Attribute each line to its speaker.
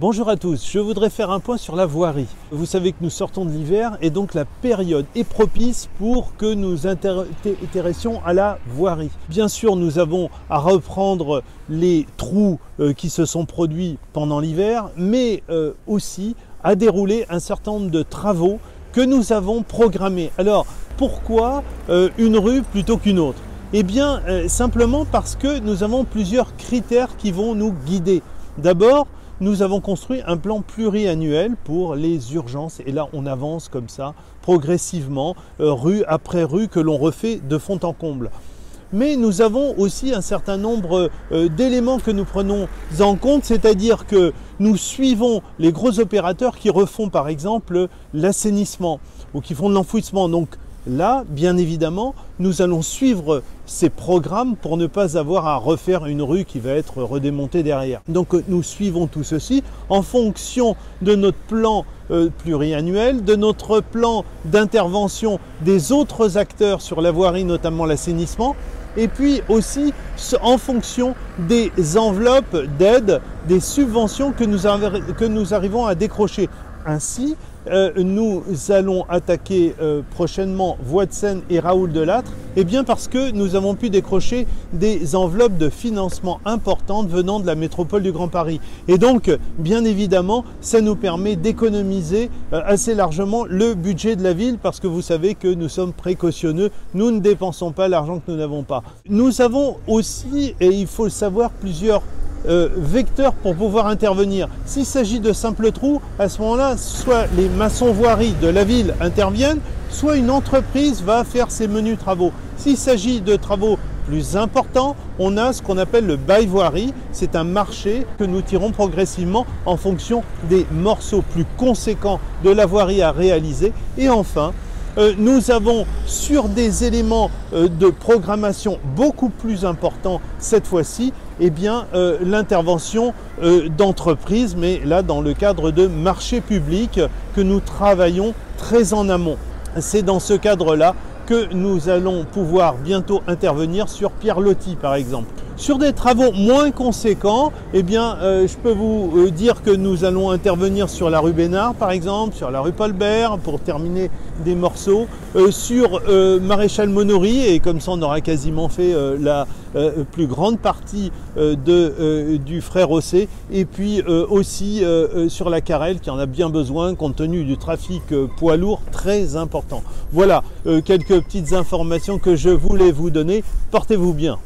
Speaker 1: Bonjour à tous, je voudrais faire un point sur la voirie. Vous savez que nous sortons de l'hiver et donc la période est propice pour que nous intéressions à la voirie. Bien sûr, nous avons à reprendre les trous qui se sont produits pendant l'hiver, mais aussi à dérouler un certain nombre de travaux que nous avons programmés. Alors, pourquoi une rue plutôt qu'une autre? Eh bien, simplement parce que nous avons plusieurs critères qui vont nous guider. D'abord, nous avons construit un plan pluriannuel pour les urgences et là on avance comme ça progressivement, rue après rue, que l'on refait de fond en comble. Mais nous avons aussi un certain nombre d'éléments que nous prenons en compte, c'est-à-dire que nous suivons les gros opérateurs qui refont par exemple l'assainissement ou qui font de l'enfouissement. Donc là, bien évidemment, nous allons suivre ces programmes pour ne pas avoir à refaire une rue qui va être redémontée derrière. Donc nous suivons tout ceci en fonction de notre plan pluriannuel, de notre plan d'intervention des autres acteurs sur la voirie, notamment l'assainissement, et puis aussi en fonction des enveloppes d'aide, des subventions que nous arrivons à décrocher. Ainsi, nous allons attaquer prochainement Voies de Seine et Raoul de Lattre, et bien parce que nous avons pu décrocher des enveloppes de financement importantes venant de la métropole du Grand Paris. Et donc, bien évidemment, ça nous permet d'économiser assez largement le budget de la ville, parce que vous savez que nous sommes précautionneux, nous ne dépensons pas l'argent que nous n'avons pas. Nous avons aussi, et il faut le savoir, plusieurs vecteurs pour pouvoir intervenir. S'il s'agit de simples trous, à ce moment-là, soit les maçons voiries de la ville interviennent, soit une entreprise va faire ses menus travaux. S'il s'agit de travaux plus importants, on a ce qu'on appelle le bail voirie. C'est un marché que nous tirons progressivement en fonction des morceaux plus conséquents de la voirie à réaliser. Et enfin, nous avons sur des éléments de programmation beaucoup plus importants cette fois-ci, eh bien l'intervention d'entreprises, mais là dans le cadre de marchés publics que nous travaillons très en amont. C'est dans ce cadre-là que nous allons pouvoir bientôt intervenir sur Pierre Loti par exemple. Sur des travaux moins conséquents, eh bien, je peux vous dire que nous allons intervenir sur la rue Bénard par exemple, sur la rue Paul Bert pour terminer des morceaux, sur Maréchal Monory, et comme ça on aura quasiment fait la plus grande partie du Frère Rossé, et puis aussi sur la Carrel qui en a bien besoin compte tenu du trafic poids lourd très important. Voilà quelques petites informations que je voulais vous donner. Portez-vous bien.